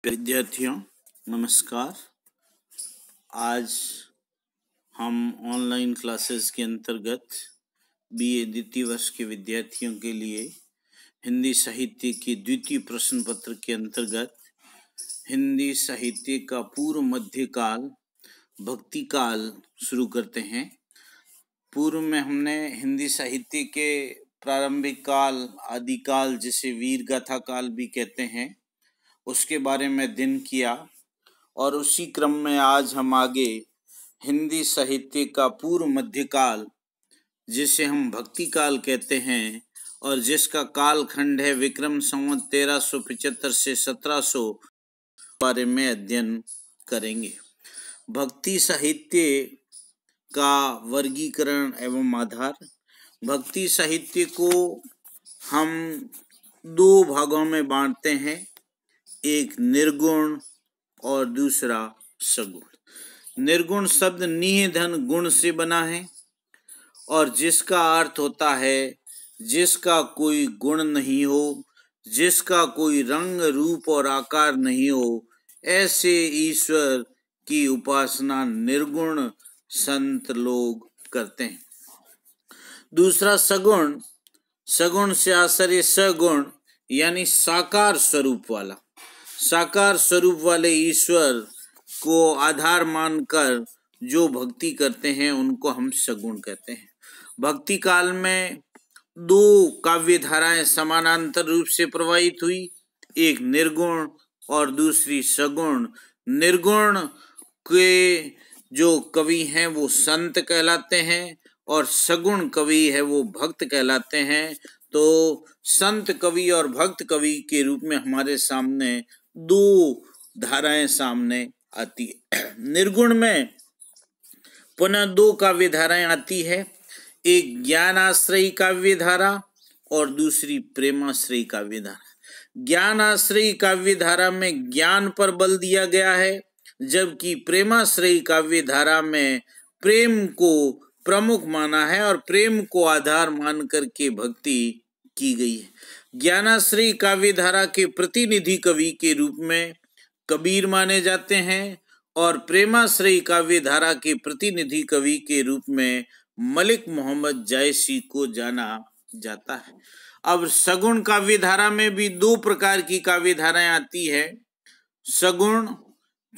विद्यार्थियों नमस्कार। आज हम ऑनलाइन क्लासेस के अंतर्गत बीए द्वितीय वर्ष के विद्यार्थियों के लिए हिंदी साहित्य की द्वितीय प्रश्न पत्र के अंतर्गत हिंदी साहित्य का पूर्व मध्यकाल भक्ति काल शुरू करते हैं। पूर्व में हमने हिंदी साहित्य के प्रारंभिक काल आदिकाल, जिसे वीर गाथा काल भी कहते हैं, उसके बारे में अध्ययन किया और उसी क्रम में आज हम आगे हिंदी साहित्य का पूर्व मध्यकाल, जिसे हम भक्ति काल कहते हैं और जिसका कालखंड है विक्रम संवत 1375 से 1700, बारे में अध्ययन करेंगे। भक्ति साहित्य का वर्गीकरण एवं आधार। भक्ति साहित्य को हम दो भागों में बांटते हैं, एक निर्गुण और दूसरा सगुण। निर्गुण शब्द निह धन गुण से बना है और जिसका अर्थ होता है जिसका कोई गुण नहीं हो, जिसका कोई रंग रूप और आकार नहीं हो, ऐसे ईश्वर की उपासना निर्गुण संत लोग करते हैं। दूसरा सगुण। सगुण से आश्चर्य सगुण यानी साकार स्वरूप वाला। साकार स्वरूप वाले ईश्वर को आधार मानकर जो भक्ति करते हैं उनको हम सगुण कहते हैं। भक्ति काल में दो काव्य धाराएं समानांतर रूप से प्रवाहित हुई, एक निर्गुण और दूसरी सगुण। निर्गुण के जो कवि हैं वो संत कहलाते हैं और सगुण कवि है वो भक्त कहलाते हैं। तो संत कवि और भक्त कवि के रूप में हमारे सामने दो धाराएं सामने आती है। निर्गुण में पुनः दो काव्य धाराएं आती है, एक ज्ञानाश्रयी काव्य धारा और दूसरी प्रेमाश्रयी काव्य धारा। ज्ञानाश्रयी काव्य धारा में ज्ञान पर बल दिया गया है, जबकि प्रेमाश्रयी काव्य धारा में प्रेम को प्रमुख माना है और प्रेम को आधार मान करके भक्ति की गई है। ज्ञानाश्रयी काव्य धारा के प्रतिनिधि कवि के रूप में कबीर माने जाते हैं और प्रेमाश्रयी काव्य धारा के प्रतिनिधि कवि के रूप में मलिक मोहम्मद जायसी को जाना जाता है। अब सगुण काव्य धारा में भी दो प्रकार की काव्य धाराएं आती है। सगुण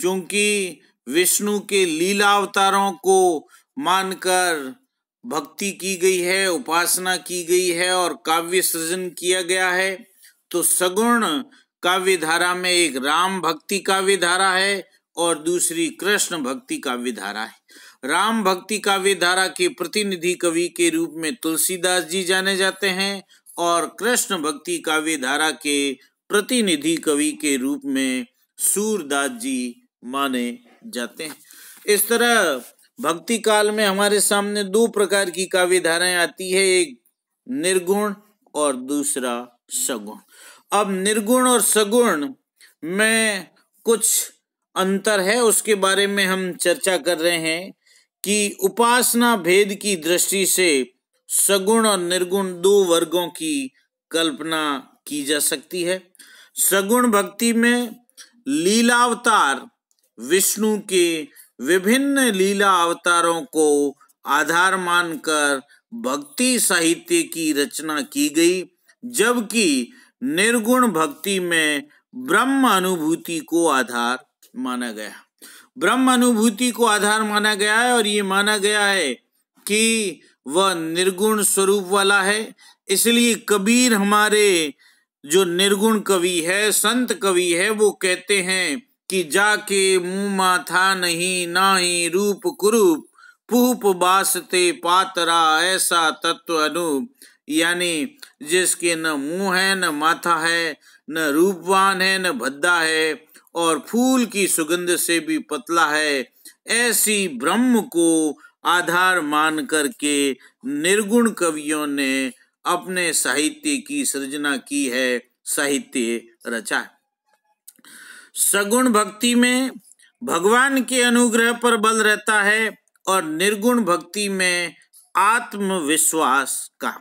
चूंकि विष्णु के लीला अवतारों को मानकर भक्ति की गई है, उपासना की गई है और काव्य सृजन किया गया है, तो सगुण काव्य धारा में एक राम भक्ति काव्य धारा है और दूसरी कृष्ण भक्ति काव्य धारा है। राम भक्ति काव्य धारा के प्रतिनिधि कवि के रूप में तुलसीदास जी जाने जाते हैं और कृष्ण भक्ति काव्य धारा के प्रतिनिधि कवि के रूप में सूरदास जी माने जाते हैं। इस तरह भक्ति काल में हमारे सामने दो प्रकार की काव्य धाराएं आती है, एक निर्गुण और दूसरा सगुण। अब निर्गुण और सगुण में कुछ अंतर है, उसके बारे में हम चर्चा कर रहे हैं कि उपासना भेद की दृष्टि से सगुण और निर्गुण दो वर्गों की कल्पना की जा सकती है। सगुण भक्ति में लीलावतार, विष्णु के विभिन्न लीला अवतारों को आधार मानकर भक्ति साहित्य की रचना की गई, जबकि निर्गुण भक्ति में ब्रह्म अनुभूति को आधार माना गया। ब्रह्म अनुभूति को आधार माना गया है और ये माना गया है कि वह निर्गुण स्वरूप वाला है। इसलिए कबीर हमारे जो निर्गुण कवि है, संत कवि है, वो कहते हैं कि जाके मुँह माथा नहीं नाही रूप कुरूप, पूप बासते पातरा ऐसा तत्व अनूप। यानी जिसके न मुंह है न माथा है, न रूपवान है न भद्दा है और फूल की सुगंध से भी पतला है, ऐसी ब्रह्म को आधार मान करके निर्गुण कवियों ने अपने साहित्य की सृजना की है, साहित्य रचा है। सगुण भक्ति में भगवान के अनुग्रह पर बल रहता है और निर्गुण भक्ति में आत्मविश्वास का।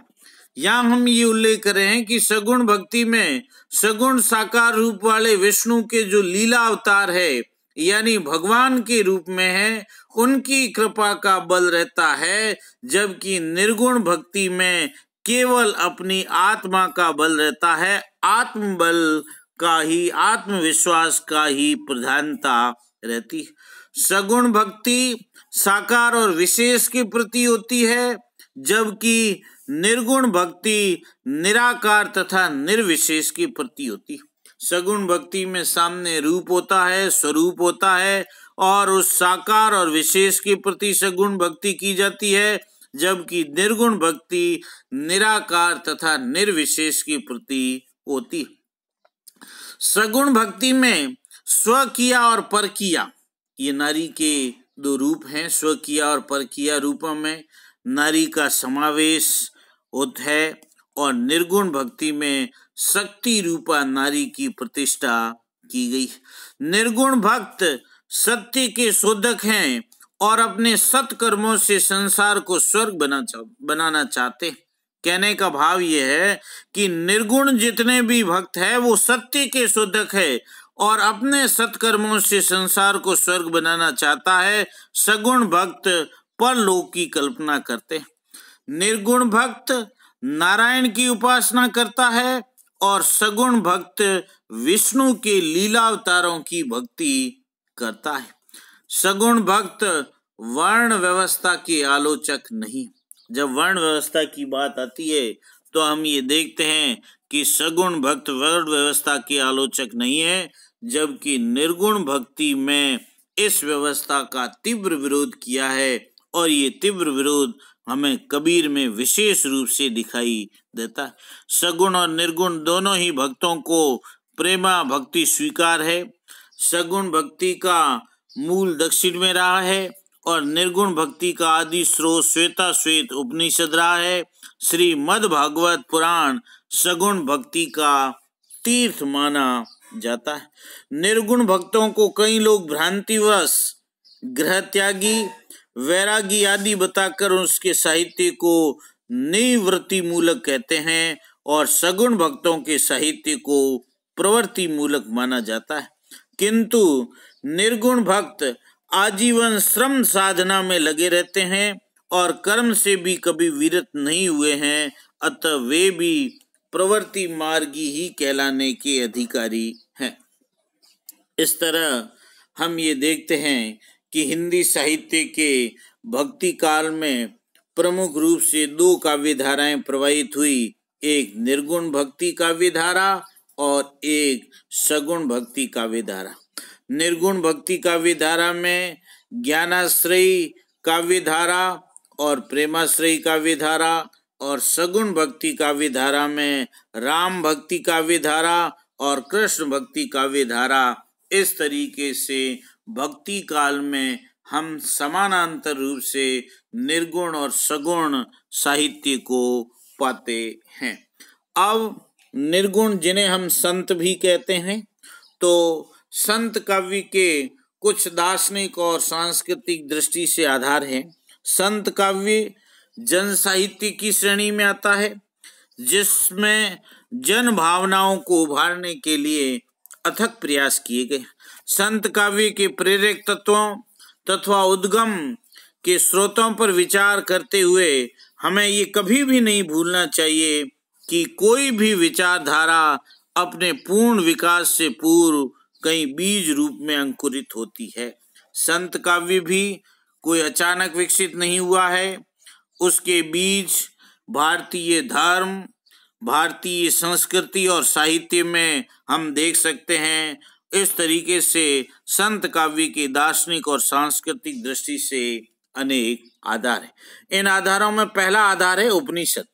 यहाँ हम ये उल्लेख कर रहे हैं कि सगुण भक्ति में सगुण साकार रूप वाले विष्णु के जो लीला अवतार है यानी भगवान के रूप में है, उनकी कृपा का बल रहता है, जबकि निर्गुण भक्ति में केवल अपनी आत्मा का बल रहता है, आत्मबल का ही, आत्मविश्वास का ही प्रधानता रहती है। सगुण भक्ति साकार और विशेष के प्रति होती है, जबकि निर्गुण भक्ति निराकार तथा निर्विशेष के प्रति होती है। सगुण भक्ति में सामने रूप होता है, स्वरूप होता है, और उस साकार और विशेष के प्रति सगुण भक्ति की जाती है, जबकि निर्गुण भक्ति निराकार तथा निर्विशेष के प्रति होती है। सगुण भक्ति में स्वकीय और परकीय, ये नारी के दो रूप हैं। स्वकीय और परकीय रूपों में नारी का समावेश होता है, और निर्गुण भक्ति में शक्ति रूपा नारी की प्रतिष्ठा की गई। निर्गुण भक्त सत्य के शोधक हैं और अपने सत्कर्मों से संसार को स्वर्ग बनाना चाहते। कहने का भाव यह है कि निर्गुण जितने भी भक्त हैं वो सत्य के शोधक है और अपने सत्कर्मों से संसार को स्वर्ग बनाना चाहता है। सगुण भक्त परलोक की कल्पना करते। निर्गुण भक्त नारायण की उपासना करता है और सगुण भक्त विष्णु के लीला अवतारों की भक्ति करता है। सगुण भक्त वर्ण व्यवस्था के आलोचक नहीं। जब वर्ण व्यवस्था की बात आती है तो हम ये देखते हैं कि सगुण भक्त वर्ण व्यवस्था के आलोचक नहीं है, जबकि निर्गुण भक्ति में इस व्यवस्था का तीव्र विरोध किया है, और ये तीव्र विरोध हमें कबीर में विशेष रूप से दिखाई देता है। सगुण और निर्गुण दोनों ही भक्तों को प्रेमा भक्ति स्वीकार है। सगुण भक्ति का मूल दक्षिण में रहा है और निर्गुण भक्ति का आदि स्रोत श्वेता श्वेत उपनिषद रहा है। श्रीमद् भागवत पुराण सगुण भक्ति का तीर्थ माना जाता है। निर्गुण भक्तों को कई लोग भ्रांतिवश ग्रह त्यागी, वैरागी आदि बताकर उसके साहित्य को निवृत्ति मूलक कहते हैं, और सगुण भक्तों के साहित्य को प्रवृत्ति मूलक माना जाता है। किंतु निर्गुण भक्त आजीवन श्रम साधना में लगे रहते हैं और कर्म से भी कभी विरत नहीं हुए हैं, अतः वे भी प्रवृत्ति मार्गी ही कहलाने के अधिकारी हैं। इस तरह हम ये देखते हैं कि हिंदी साहित्य के भक्ति काल में प्रमुख रूप से दो काव्य धाराएं प्रवाहित हुई, एक निर्गुण भक्ति काव्य धारा और एक सगुण भक्ति काव्य धारा। निर्गुण भक्ति काव्य धारा में ज्ञानाश्रयी काव्य धारा और प्रेमाश्रयी काव्य धारा, और सगुण भक्ति काव्य धारा में राम भक्ति काव्य धारा और कृष्ण भक्ति काव्य धारा। इस तरीके से भक्ति काल में हम समानांतर रूप से निर्गुण और सगुण साहित्य को पाते हैं। अब निर्गुण जिन्हें हम संत भी कहते हैं, तो संत काव्य के कुछ दार्शनिक और सांस्कृतिक दृष्टि से आधार है। संत काव्य जन साहित्य की श्रेणी में आता है, जिसमें जन भावनाओं को उभारने के लिए अथक प्रयास किए गए। संत काव्य के प्रेरक तत्वों तथा उद्गम के स्रोतों पर विचार करते हुए हमें ये कभी भी नहीं भूलना चाहिए कि कोई भी विचारधारा अपने पूर्ण विकास से पूर्व कई बीज रूप में अंकुरित होती है। संत काव्य भी कोई अचानक विकसित नहीं हुआ है। उसके बीज भारतीय धर्म, भारतीय संस्कृति और साहित्य में हम देख सकते हैं। इस तरीके से संत काव्य की दार्शनिक और सांस्कृतिक दृष्टि से अनेक आधार है। इन आधारों में पहला आधार है उपनिषद।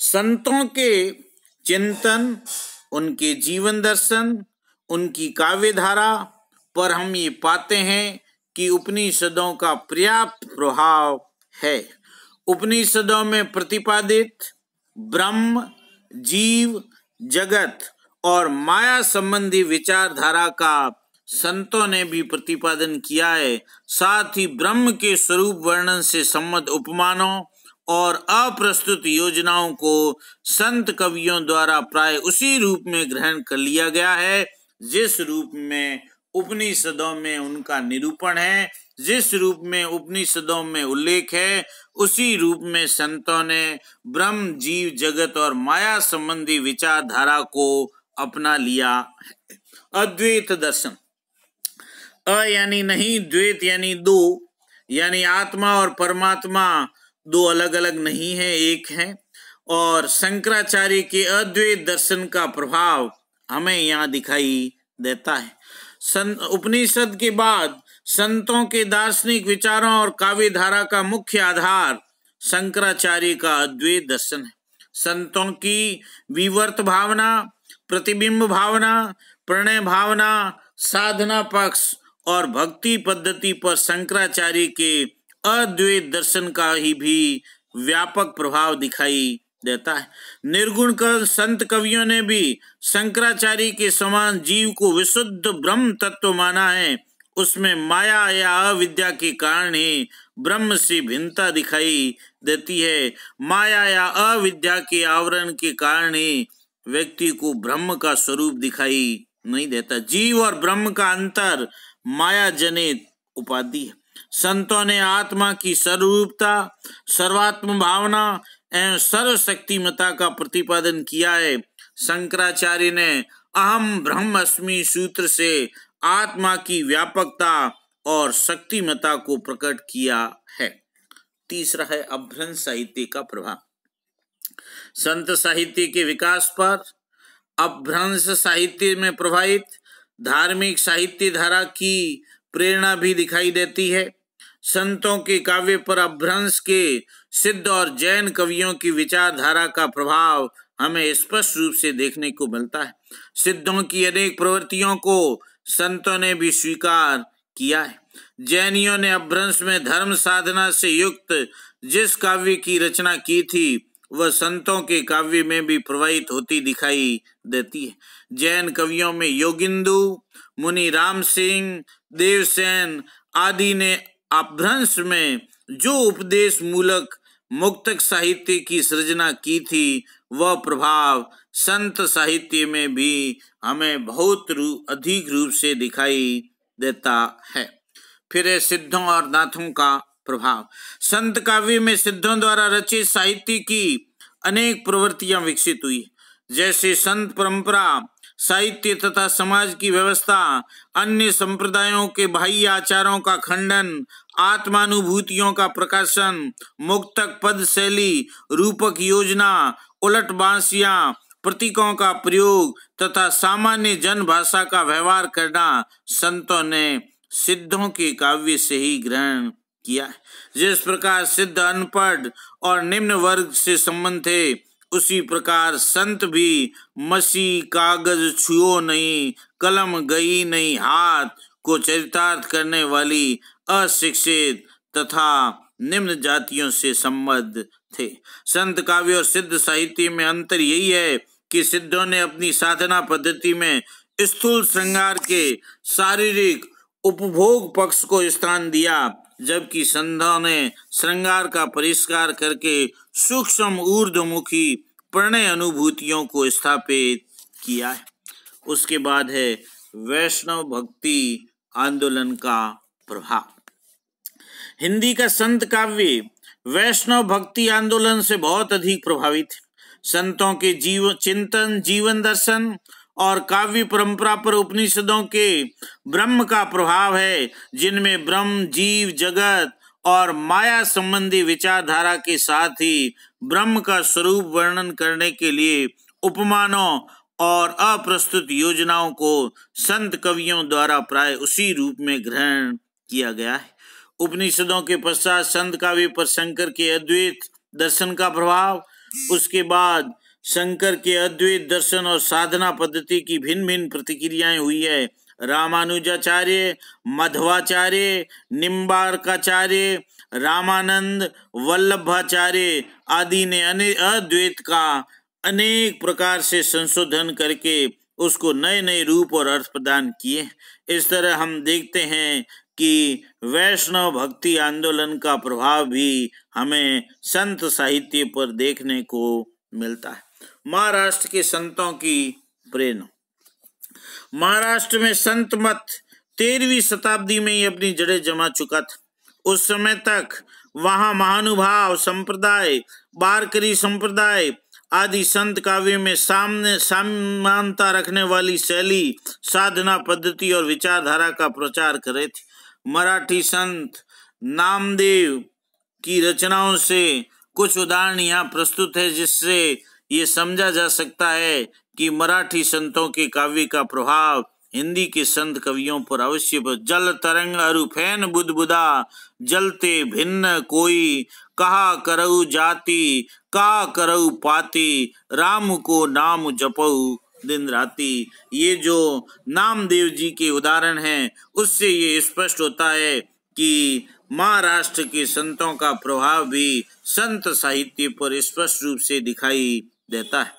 संतों के चिंतन, उनके जीवन दर्शन, उनकी काव्य धारा पर हम ये पाते हैं कि उपनिषदों का पर्याप्त प्रभाव है। उपनिषदों में प्रतिपादित ब्रह्म, जीव, जगत और माया संबंधी विचारधारा का संतों ने भी प्रतिपादन किया है। साथ ही ब्रह्म के स्वरूप वर्णन से संबद्ध उपमानों और अप्रस्तुत योजनाओं को संत कवियों द्वारा प्राय उसी रूप में ग्रहण कर लिया गया है जिस रूप में उपनिषदों में उनका निरूपण है, जिस रूप में उपनिषदों में उल्लेख है, उसी रूप में संतों ने ब्रह्म, जीव, जगत और माया संबंधी विचारधारा को अपना लिया है। अद्वैत दर्शन, अ यानी नहीं, द्वैत यानी दो, यानी आत्मा और परमात्मा दो अलग अलग नहीं है, एक है। और शंकराचार्य के अद्वैत दर्शन का प्रभाव हमें यहाँ दिखाई देता है। उपनिषद के बाद संतों के दार्शनिक विचारों और काव्य धारा का मुख्य आधार शंकराचार्य का अद्वैत दर्शन है। संतों की विवर्त भावना, प्रतिबिंब भावना, प्रणय भावना, साधना पक्ष और भक्ति पद्धति पर शंकराचार्य के अद्वैत दर्शन का ही भी व्यापक प्रभाव दिखाई देता है। निर्गुण संत कवियों ने भी शंकराचार्य के समान जीव को विशुद्ध ब्रह्म तत्व माना है। उसमें माया या अविद्या के कारण ही ब्रह्म से भिन्नता दिखाई देती है। माया या अविद्या के आवरण के कारण ही व्यक्ति को ब्रह्म का स्वरूप दिखाई नहीं देता। जीव और ब्रह्म का अंतर माया जनित उपाधि है। संतों ने आत्मा की सर्वरूपता, सर्वात्म भावना एवं सर्वशक्तिमता का प्रतिपादन किया है। शंकराचार्य ने अहम ब्रह्मास्मि सूत्र से आत्मा की व्यापकता और शक्तिमता को प्रकट किया है। तीसरा है अपभ्रंश साहित्य का प्रभाव। संत साहित्य के विकास पर अपभ्रंश साहित्य में प्रभावित धार्मिक साहित्य धारा की प्रेरणा भी दिखाई देती है। संतों के काव्य पर अपभ्रंश के सिद्ध और जैन कवियों की विचारधारा का प्रभाव हमें स्पष्ट रूप से देखने को मिलता है। सिद्धों की अनेक प्रवृत्तियों को संतों ने भी स्वीकार किया है। जैनियों ने अपभ्रंश में धर्म साधना से युक्त जिस काव्य की रचना की थी वह संतों के काव्य में भी प्रवाहित होती दिखाई देती है। जैन कवियों में योगिंदु, मुनि राम सिंह, देवसेन आदि ने अपभ्रंश में जो उपदेश मूलक मुक्तक साहित्य की सृजना की थी वह प्रभाव संत साहित्य में भी हमें बहुत अधिक रूप से दिखाई देता है। फिर है सिद्धों और नाथों का प्रभाव। संत काव्य में सिद्धों द्वारा रचित साहित्य की अनेक प्रवृत्तियां विकसित हुई, जैसे संत परंपरा, साहित्य तथा समाज की व्यवस्था, अन्य संप्रदायों के बाह्य आचारों का खंडन, आत्मानुभूतियों का प्रकाशन, मुक्तक पद शैली, रूपक योजना, उलट बांसियां, प्रतीकों का प्रयोग तथा सामान्य जन भाषा का व्यवहार करना संतों ने सिद्धों के काव्य से ही ग्रहण किया है। जिस प्रकार सिद्ध अनपढ़ और निम्न वर्ग से संबंध थे, उसी प्रकार संत भी मसी कागज छुओ नहीं, कलम गई नहीं हाथ को चरितार्थ करने वाली अशिक्षित तथा निम्न जातियों से संबद्ध थे। संत काव्य और सिद्ध साहित्य में अंतर यही है कि सिद्धों ने अपनी साधना पद्धति में स्थूल श्रृंगार के शारीरिक उपभोग पक्ष को स्थान दिया, जबकि संतों ने श्रृंगार का परिष्कार करके सूक्ष्म ऊर्ध्वमुखी प्रणय अनुभूतियों को स्थापित किया है। उसके बाद है वैष्णव भक्ति आंदोलन का प्रभाव। हिंदी का संत काव्य वैष्णव भक्ति आंदोलन से बहुत अधिक प्रभावित है। संतों के जीव चिंतन, जीवन दर्शन और काव्य परंपरा पर उपनिषदों के ब्रह्म का प्रभाव है, जिनमें ब्रह्म, जीव, जगत और माया संबंधी विचारधारा के साथ ही ब्रह्म का स्वरूप वर्णन करने के लिए उपमानों और अप्रस्तुत योजनाओं को संत कवियों द्वारा प्राय उसी रूप में ग्रहण किया गया है। उपनिषदों के पश्चात संत काव्य पर शंकर के अद्वैत दर्शन का प्रभाव, उसके बाद शंकर के अद्वैत दर्शन और साधना पद्धति की भिन्न भिन्न प्रतिक्रियाएं हुई है। रामानुजाचार्य, मध्वाचार्य, निम्बार्काचार्य, रामानंद, वल्लभाचार्य आदि ने अद्वैत का अनेक प्रकार से संशोधन करके उसको नए नए रूप और अर्थ प्रदान किए। इस तरह हम देखते हैं कि वैष्णव भक्ति आंदोलन का प्रभाव भी हमें संत साहित्य पर देखने को मिलता है। महाराष्ट्र के संतों की प्रेरणा। महाराष्ट्र में संत मत 13वीं शताब्दी में ही अपनी जड़ें जमा चुका था। उस समय तक वहां महानुभाव संप्रदाय, वारकरी संप्रदाय आदि संत काव्य में समानता रखने वाली शैली, साधना पद्धति और विचारधारा का प्रचार कर रहे थे। मराठी संत नामदेव की रचनाओं से कुछ उदाहरण यहाँ प्रस्तुत है, जिससे ये समझा जा सकता है कि मराठी संतों के काव्य का प्रभाव हिंदी के संत कवियों पर अवश्य पर। जल तरंग अरु फैन बुदबुदा, जलते भिन्न कोई, कहा करऊ जाति, कहा करऊ पाती, राम को नाम जपऊ दिन राती। ये जो नामदेव जी के उदाहरण हैं, उससे ये स्पष्ट होता है कि महाराष्ट्र के संतों का प्रभाव भी संत साहित्य पर स्पष्ट रूप से दिखाई देता है।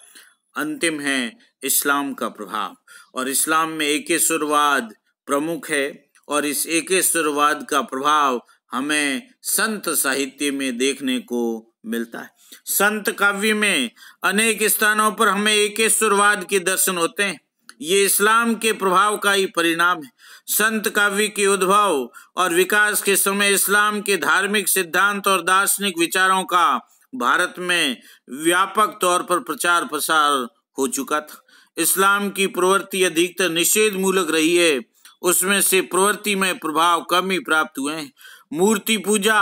अंतिम है इस्लाम का प्रभाव, और इस्लाम में एकेश्वरवाद प्रमुख है, और इस एकेश्वरवाद का प्रभाव हमें संत साहित्य में देखने को मिलता है। संत काव्य में अनेक स्थानों पर हमें एकेश्वरवाद के दर्शन होते हैं। ये इस्लाम के प्रभाव का ही परिणाम है। संत काव्य के उद्भव और विकास के समय इस्लाम के धार्मिक सिद्धांत और दार्शनिक विचारों का भारत में व्यापक तौर पर प्रचार प्रसार हो चुका था। इस्लाम की प्रवृत्ति अधिकतर निषेध मूलक रही है, उसमें से प्रवृत्ति में प्रभाव कम ही प्राप्त हुए हैं। मूर्ति पूजा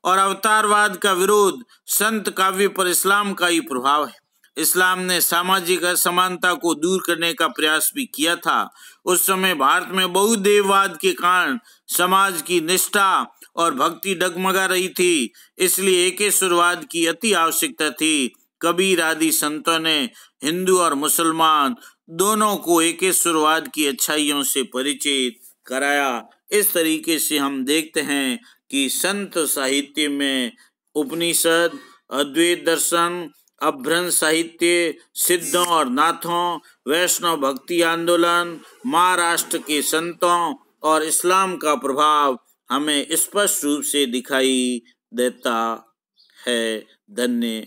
और अवतारवाद का विरोध संत काव्य पर इस्लाम का ही प्रभाव है। इस्लाम ने सामाजिक असमानता को दूर करने का प्रयास भी किया था। उस समय भारत में बहुदेववाद के कारण समाज की निष्ठा और भक्ति डगमगा रही थी, इसलिए एकेश्वरवाद की अति आवश्यकता थी। कबीर आदि संतों ने हिंदू और मुसलमान दोनों को एकेश्वरवाद की अच्छाइयों से परिचित कराया। इस तरीके से हम देखते हैं कि संत साहित्य में उपनिषद, अद्वैत दर्शन, अभ्रंश साहित्य, सिद्धों और नाथों, वैष्णव भक्ति आंदोलन, महाराष्ट्र के संतों और इस्लाम का प्रभाव हमें स्पष्ट रूप से दिखाई देता है। धन्यवाद।